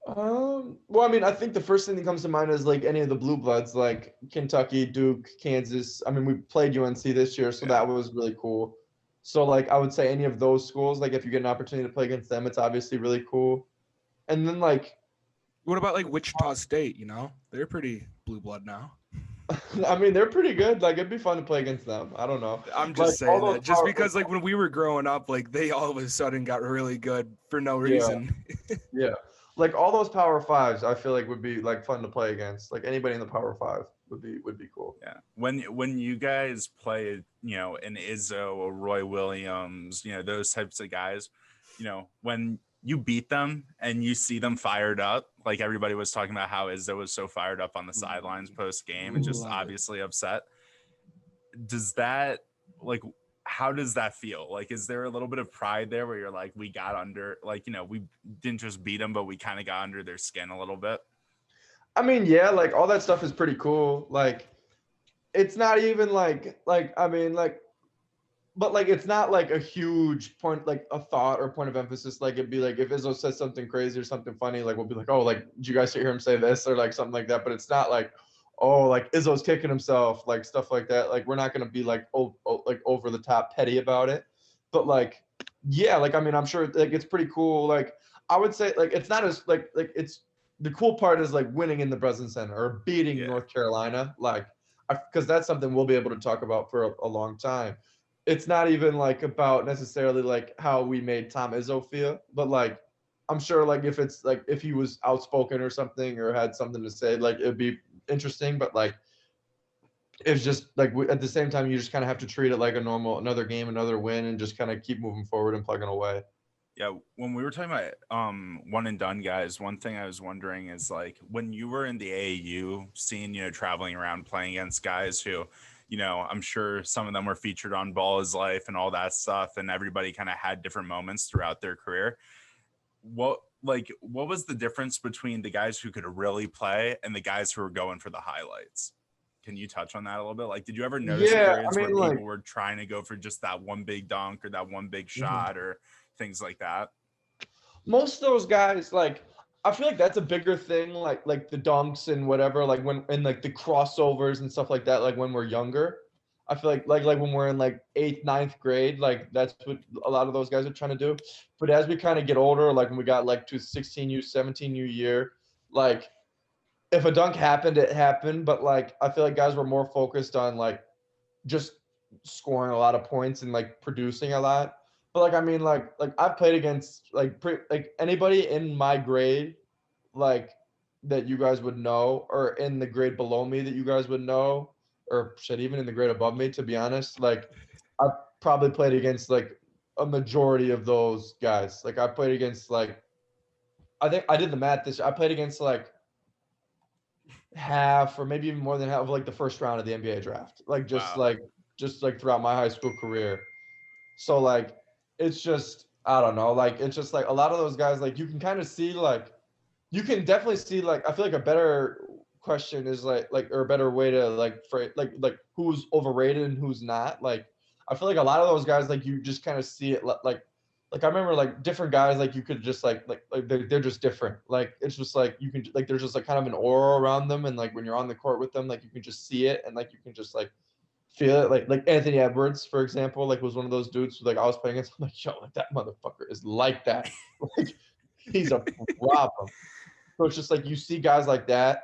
Well, I mean, I think the first thing that comes to mind is like any of the blue bloods, like Kentucky, Duke, Kansas. I mean, we played UNC this year, so that was really cool. So like, I would say any of those schools, like if you get an opportunity to play against them, it's obviously really cool. And then like, what about like Wichita State? They're pretty blue blood now. I mean, they're pretty good. Like, it'd be fun to play against them. I don't know. I'm Like, just all saying those that just power, because like when we were growing up, like they all of a sudden got really good for no yeah, reason. yeah. Like all those Power Fives, I feel like would be like fun to play against. Like anybody in the Power Five would be cool. Yeah. When you guys play, an Izzo or Roy Williams, those types of guys, when you beat them and you see them fired up, like everybody was talking about how Izzo was so fired up on the sidelines post game and just Love it. obviously upset. Does that like how does that feel? Like, is there a little bit of pride there where you're like, we got under, like, we didn't just beat them, but we kind of got under their skin a little bit? I mean, yeah, like all that stuff is pretty cool. Like, it's not even like I mean, like, but like it's not like a huge point, like a thought or point of emphasis. Like it'd be like if Izzo says something crazy or something funny, like we'll be like, oh, like did you guys hear him say this or like something like that? But it's not like, oh, like Izzo's kicking himself, like stuff like that. Like we're not gonna be like like over the top petty about it. But like, yeah, like I mean, I'm sure like it's pretty cool. Like I would say like it's not as like it's the cool part is like winning in the Breslin Center or beating Yeah. North Carolina, like because that's something we'll be able to talk about for a long time. It's not even like about necessarily like how we made Tom Izzo feel, but like I'm sure like if it's like if he was outspoken or something or had something to say, like it'd be interesting. But like it's just like at the same time, you just kind of have to treat it like another game, another win, and just kind of keep moving forward and plugging away. Yeah, when we were talking about one and done guys, one thing I was wondering is like when you were in the AAU scene, traveling around playing against guys who, I'm sure some of them were featured on Ball is Life and all that stuff, and everybody kind of had different moments throughout their career. What was the difference between the guys who could really play and the guys who were going for the highlights? Can you touch on that a little bit? Like, did you ever notice Yeah, I periods where mean, like, people were trying to go for just that one big dunk or that one big shot or things like that? most of those guys, like, I feel like that's a bigger thing, like the dunks and whatever, like when and like the crossovers and stuff like that, like when we're younger. I feel like when we're in like eighth, ninth grade, like that's what a lot of those guys are trying to do. But as we kind of get older, like when we got like to 16U, 17U year, like if a dunk happened, it happened. But like I feel like guys were more focused on like just scoring a lot of points and like producing a lot. But like I mean like I've played against like anybody in my grade like that you guys would know or in the grade below me that you guys would know or shit even in the grade above me to be honest. Like I've probably played against like a majority of those guys. Like I played against like I think I did the math this year. I played against like half or maybe even more than half of like the first round of the NBA draft. Like Wow. just like throughout my high school career. So like it's just I don't know, like it's just like a lot of those guys like you can kind of see like you can definitely see like I feel like a better question is like or a better way to like phrase like who's overrated and who's not. Like I feel like a lot of those guys like you just kind of see it like I remember like different guys like you could just like they're just different. Like it's just like you can like there's just like kind of an aura around them and like when you're on the court with them like you can just see it and like you can just like feel it. Like Anthony Edwards for example like was one of those dudes who like I was playing against. I'm like yo like that motherfucker is like that. Like he's a problem. So it's just like you see guys like that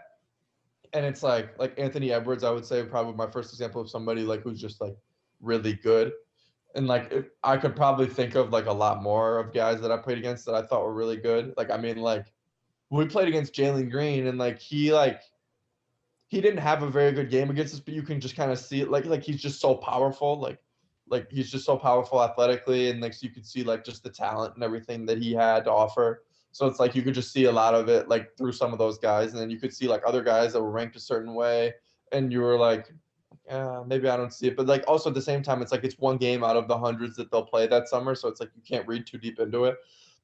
and it's like Anthony Edwards I would say probably my first example of somebody like who's just like really good. And like I could probably think of like a lot more of guys that I played against that I thought were really good. Like I mean, like we played against Jalen Green, and like he didn't have a very good game against us, but you can just kind of see it. Like he's just so powerful. Like he's just so powerful athletically, and like so you could see like just the talent and everything that he had to offer. So it's like you could just see a lot of it like through some of those guys, and then you could see like other guys that were ranked a certain way, and you were like, maybe I don't see it. But like also at the same time, it's like it's one game out of the hundreds that they'll play that summer. So it's like you can't read too deep into it.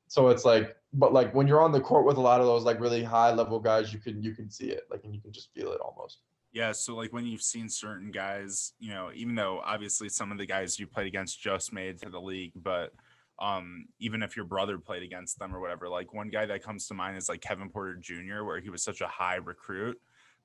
So it's like, but like when you're on the court with a lot of those like really high level guys, you can see it. Like and you can just feel it almost. Yeah, so like when you've seen certain guys, even though obviously some of the guys you played against just made to the league, but even if your brother played against them or whatever, like one guy that comes to mind is like Kevin Porter Jr., where he was such a high recruit.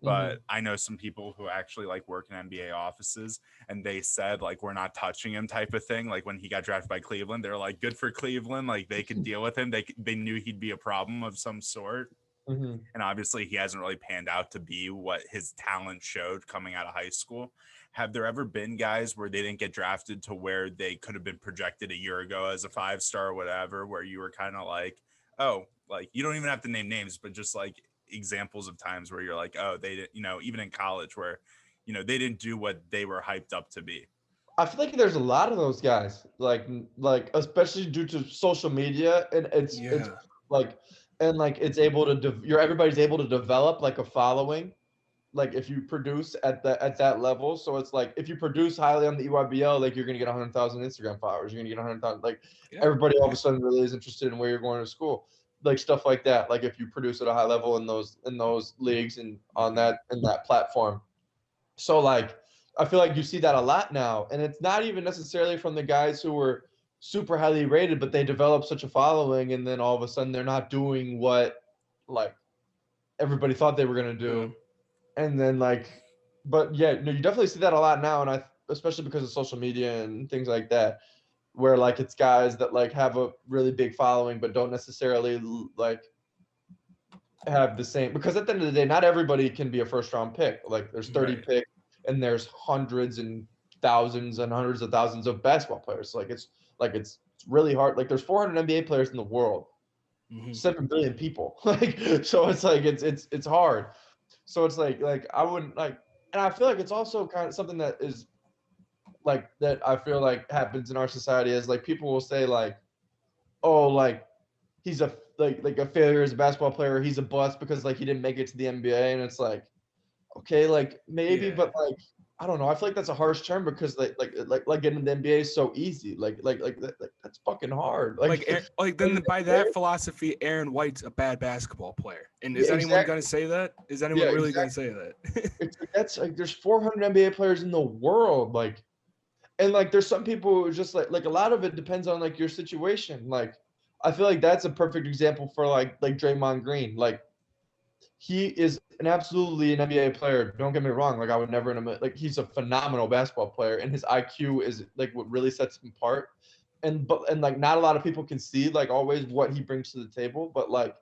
But I know some people who actually like work in NBA offices and they said like we're not touching him type of thing. Like when he got drafted by Cleveland, they're like good for Cleveland. Like they could deal with him. They knew he'd be a problem of some sort. Mhm. And obviously he hasn't really panned out to be what his talent showed coming out of high school. Have there ever been guys where they didn't get drafted to where they could have been projected a year ago as a 5-star or whatever, where you were kind of like, oh, like you don't even have to name names, but just like examples of times where you're like, oh, they didn't, even in college where, they didn't do what they were hyped up to be. I feel like there's a lot of those guys, like especially due to social media, and it's like, and like it's able to everybody's able to develop like a following, like if you produce at that level. So it's like if you produce highly on the EYBL, like you're gonna get 100,000 Instagram followers, you're gonna get 100,000. Like everybody all of a sudden really is interested in where you're going to school, like stuff like that. Like if you produce at a high level in those leagues and on that platform. So like I feel like you see that a lot now, and it's not even necessarily from the guys who were super highly rated, but they develop such a following, and then all of a sudden they're not doing what like everybody thought they were gonna do. And then but yeah, no, you definitely see that a lot now, and especially because of social media and things like that, where like it's guys that like have a really big following but don't necessarily like have the same, because at the end of the day, not everybody can be a first round pick. Like there's 30 picks and there's hundreds and thousands and hundreds of thousands of basketball players. It's really hard. Like there's 400 NBA players in the world, 7 billion people. Like so it's like it's hard. So it's like I wouldn't like, and I feel like it's also kind of something that is like that I feel like happens in our society is like people will say like, oh, like he's a like a failure as a basketball player, he's a bust because like he didn't make it to the NBA, and it's like, okay, like maybe, but like I don't know. I feel like that's a harsh term because like getting into the NBA is so easy. Like that's fucking hard. Like then by that philosophy, Aaron White's a bad basketball player. And is anyone going to say that? Is anyone really going to say that? It's like, that's like there's 400 NBA players in the world, like, and like there's some people who just like a lot of it depends on like your situation. Like I feel like that's a perfect example for like Draymond Green. Like he is an absolutely an NBA player. Don't get me wrong. Like I would never, like he's a phenomenal basketball player, and his IQ is like what really sets him apart. And like not a lot of people can see like always what he brings to the table. But like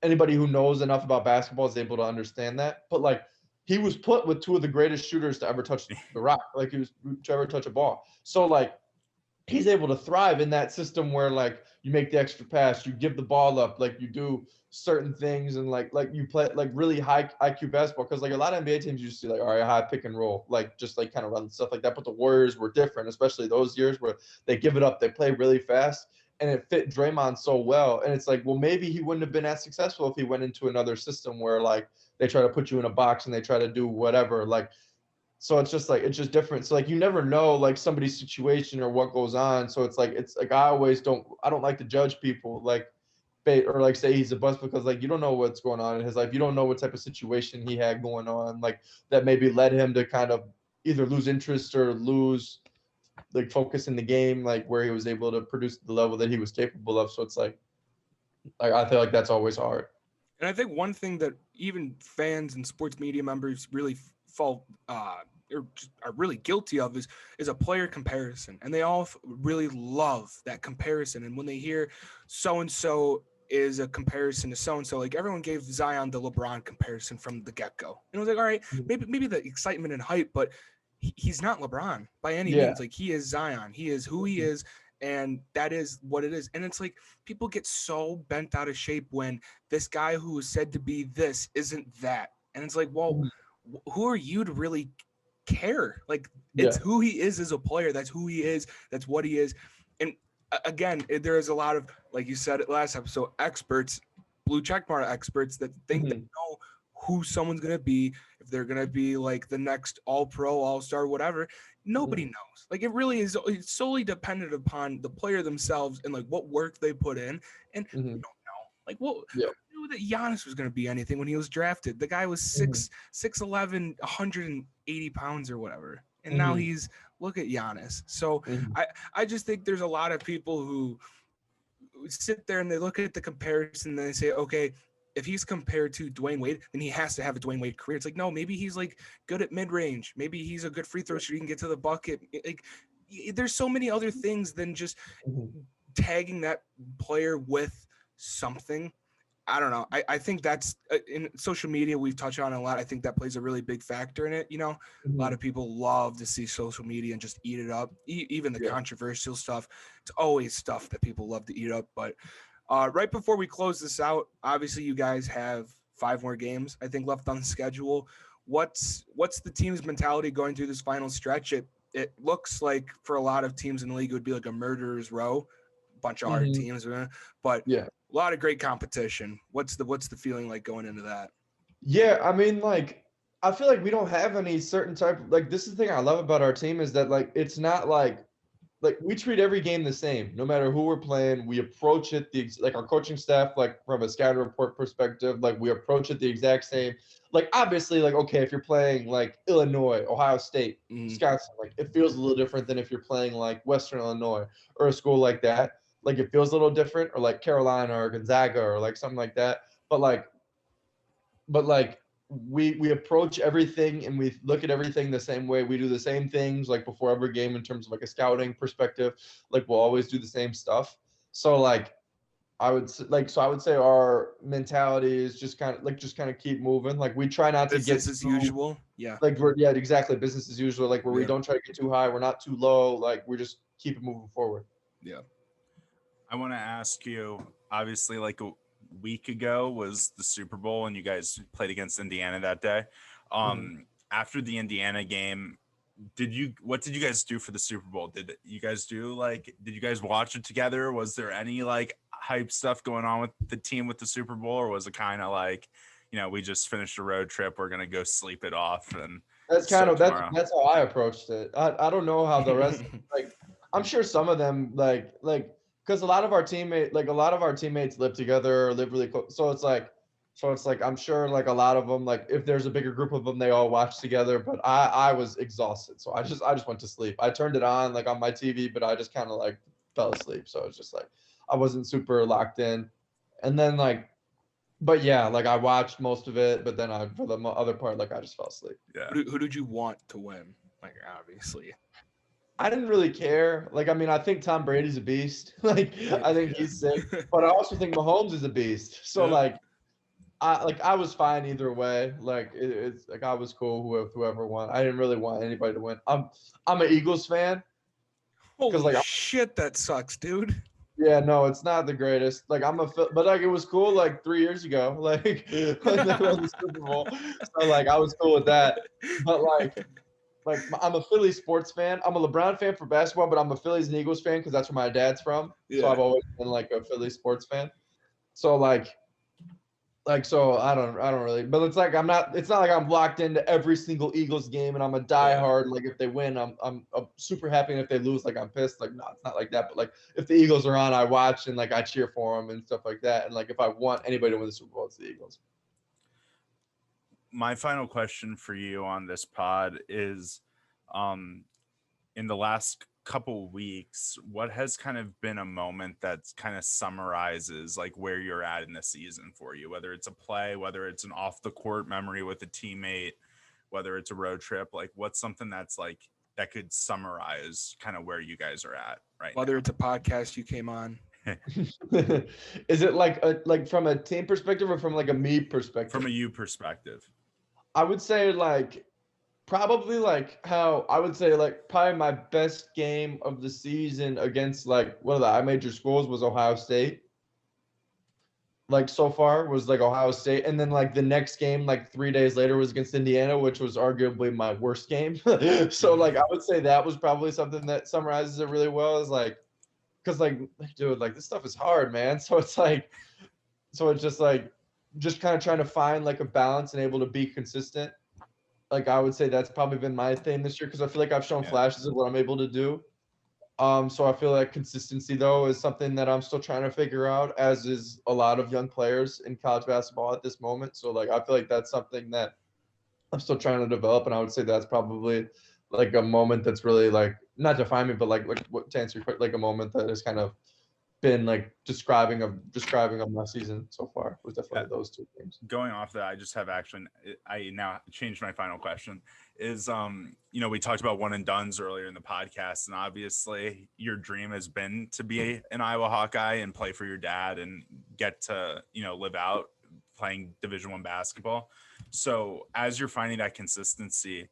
anybody who knows enough about basketball is able to understand that. But like he was put with 2 of the greatest shooters to ever touch the rock. Like he was to ever touch a ball. So like he's able to thrive in that system where like you make the extra pass, you give the ball up, like you do certain things, and like you play like really high IQ basketball, because like a lot of NBA teams you see like, all right, high pick and roll, like just like kind of run stuff like that. But the Warriors were different, especially those years where they give it up, they play really fast, and it fit Draymond so well. And it's like, well, maybe he wouldn't have been as successful if he went into another system where like they try to put you in a box and they try to do whatever. Like so it's just different. So like you never know like somebody's situation or what goes on. So it's like I don't like to judge people like or like say he's a bust, because like you don't know what's going on in his life. You don't know what type of situation he had going on, like that maybe led him to kind of either lose interest or lose like focus in the game, like where he was able to produce the level that he was capable of. So it's like I feel like that's always hard. And I think one thing that even fans and sports media members really fall or are really guilty of is a player comparison, and they all really love that comparison. And when they hear so and so is a comparison to so and so, like everyone gave Zion the LeBron comparison from the get-go, and I was like, all right, maybe the excitement and hype, but he's not LeBron by any means. Like he is Zion, he is who he is. And that is what it is. And it's like people get so bent out of shape when this guy who is said to be this isn't that. And it's like, well, who are you to really care? Like it's who he is as a player. That's who he is. That's what he is. And again, there is a lot of, like you said it last episode, experts, blue checkmark experts that think they know who someone's going to be, if they're going to be like the next all-pro, all-star, whatever. Nobody knows. Like it really is solely dependent upon the player themselves and like what work they put in. And we don't know. Like who knew that Giannis was going to be anything when he was drafted? The guy was 6'11", 180 pounds or whatever. And now he's, look at Giannis. So I just think there's a lot of people who sit there and they look at the comparison and they say, okay, if he's compared to Dwayne Wade, then he has to have a Dwayne Wade career. It's like, no, maybe he's like good at mid-range. Maybe he's a good free throw shooter. He can get to the bucket. Like, there's so many other things than just tagging that player with something. I don't know. I think that's in social media, we've touched on it a lot. I think that plays a really big factor in it. You know, a lot of people love to see social media and just eat it up. Even the controversial stuff. It's always stuff that people love to eat up. But right before we close this out, obviously you guys have 5 more games, I think, left on the schedule. What's the team's mentality going through this final stretch? It looks like for a lot of teams in the league, it would be like a murderer's row, bunch of hard teams, but a lot of great competition. What's the feeling like going into that? Yeah, I mean, like, I feel like we don't have any certain type of, like, this is the thing I love about our team is that, like, it's not like we treat every game the same, no matter who we're playing. We approach it like our coaching staff, like from a scouting report perspective, like we approach it the exact same. Like obviously, like okay, if you're playing like Illinois, Ohio State, Wisconsin, like it feels a little different than if you're playing like Western Illinois or a school like that. Like it feels a little different, or like Carolina or Gonzaga or like something like that. But we approach everything and we look at everything the same way. We do the same things like before every game in terms of like a scouting perspective. Like we'll always do the same stuff. So like I would say our mentality is just kind of keep moving. Like we try not to get business as usual. Yeah. Like exactly, business as usual. Like where we don't try to get too high, we're not too low. Like we just keep it moving forward. Yeah. I want to ask you, obviously, like week ago was the Super Bowl and you guys played against Indiana that day. After the Indiana game, what did you guys do for the Super Bowl? Did you guys watch it together? Was there any like hype stuff going on with the team with the Super Bowl, or was it kind of like, we just finished a road trip, we're gonna go sleep it off? And that's kind of that's how I approached it. I don't know how the rest like I'm sure some of them like because a lot of our teammates live together or live really close. So it's like I'm sure like a lot of them, like if there's a bigger group of them, they all watch together. But I was exhausted, so I just went to sleep. I turned it on like on my TV, but I just kind of like fell asleep. So it's just like I wasn't super locked in. And then but yeah, like I watched most of it, but then for the other part, like I just fell asleep. Yeah. Who did you want to win? Like obviously. I didn't really care. Like, I mean, I think Tom Brady's a beast. Like, I think he's sick. But I also think Mahomes is a beast. So, I was fine either way. Like, it's like I was cool whoever won. I didn't really want anybody to win. I'm an Eagles fan. Holy shit, that sucks, dude. Yeah, no, it's not the greatest. Like, but like it was cool like 3 years ago. Like, when they won the Super Bowl. So like I was cool with that. But like I'm a Philly sports fan. I'm a LeBron fan for basketball, but I'm a Phillies and Eagles fan because that's where my dad's from. Yeah. So I've always been like a Philly sports fan. So so I don't really, but it's not like I'm locked into every single Eagles game and I'm a diehard. Like if they win, I'm super happy, and if they lose, like I'm pissed. Like no, it's not like that. But like if the Eagles are on, I watch and like I cheer for them and stuff like that. And like if I want anybody to win the Super Bowl, it's the Eagles. My final question for you on this pod is, in the last couple weeks, what has kind of been a moment that kind of summarizes like where you're at in the season for you, whether it's a play, whether it's an off the court memory with a teammate, whether it's a road trip, like what's something that's like that could summarize kind of where you guys are at right now? Whether it's a podcast you came on. Is it like from a team perspective or from like a me perspective? From a you perspective. I would say probably like how I would say like probably my best game of the season against like one of the major schools was Ohio State. Like so far was like Ohio State, and then like the next game like 3 days later was against Indiana, which was arguably my worst game. So like I would say that was probably something that summarizes it really well. Is like because like dude, like this stuff is hard, man. So it's just kind of trying to find like a balance and able to be consistent. Like I would say that's probably been my thing this year because I feel like I've shown flashes of what I'm able to do. So I feel like consistency though is something that I'm still trying to figure out, as is a lot of young players in college basketball at this moment. So like I feel like that's something that I'm still trying to develop, and I would say that's probably like a moment that's really like not define me, but like what to answer your question, like a moment that has kind of been like describing of my season so far was definitely those two things. Going off that, I just have I now changed my final question is, we talked about one and dones earlier in the podcast, and obviously your dream has been to be an Iowa Hawkeye and play for your dad and get to, live out playing Division I basketball. So as you're finding that consistency,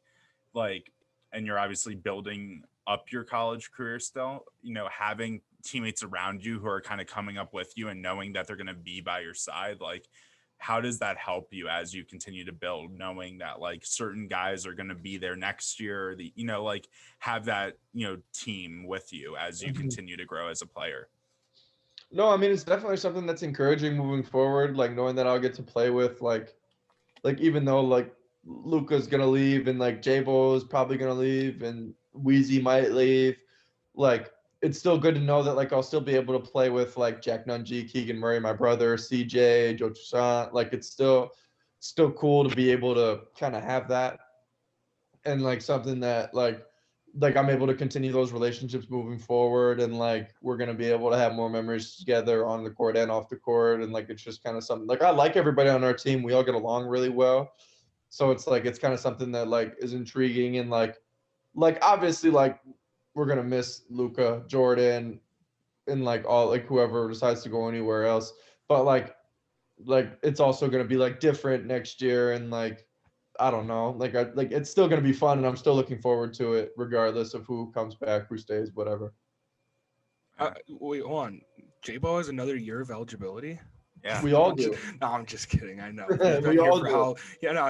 like, and you're obviously building up your college career still, having teammates around you who are kind of coming up with you and knowing that they're going to be by your side, like, how does that help you as you continue to build, knowing that like certain guys are going to be there next year, like have that, team with you as you continue to grow as a player? No, I mean, it's definitely something that's encouraging moving forward, like knowing that I'll get to play with like even though like Luka's gonna leave and like J-Bo is probably gonna leave and Wheezy might leave, like it's still good to know that like I'll still be able to play with like Jack Nunji, Keegan Murray, my brother, CJ, Joe Toussaint. Like it's still cool to be able to kind of have that, and like something that like I'm able to continue those relationships moving forward, and like we're gonna be able to have more memories together on the court and off the court, and like it's just kind of something like I like everybody on our team. We all get along really well, so it's like it's kind of something that like is intriguing, and like obviously like we're gonna miss Luka, Jordan, and like all like whoever decides to go anywhere else, but like it's also gonna be like different next year, and like I don't know. Like it's still gonna be fun, and I'm still looking forward to it, regardless of who comes back, who stays, whatever. Wait, hold on. J-Bo has another year of eligibility. Yeah, we all do. No, I'm just kidding. I know.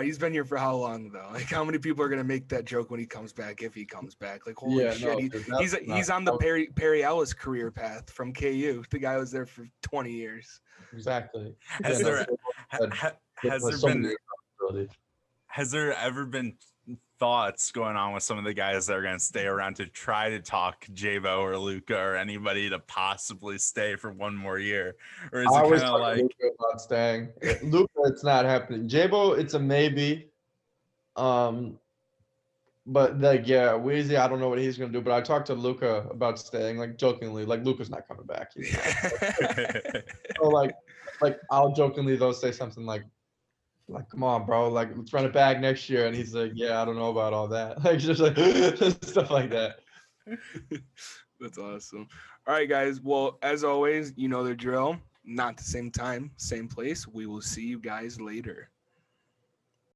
He's been here for how long though? Like, how many people are gonna make that joke when he comes back, if he comes back? Like, holy shit, he's on the Perry Ellis career path from KU. The guy was there for 20 years. Exactly. Has there ever been thoughts going on with some of the guys that are going to stay around to try to talk J-Bo or Luka or anybody to possibly stay for one more year? Or is it kind of like Luka about staying? Luka, it's not happening. J-Bo, it's a maybe. But like, yeah, Weezy, I don't know what he's going to do, but I talked to Luka about staying, like jokingly, like Luka's not coming back. So like I'll jokingly though say something like, come on, bro, like let's run it back next year, and he's like, yeah, I don't know about all that, like just like stuff like that. That's awesome. All right, guys. Well, as always, you know the drill. Not the same time, same place. We will see you guys later.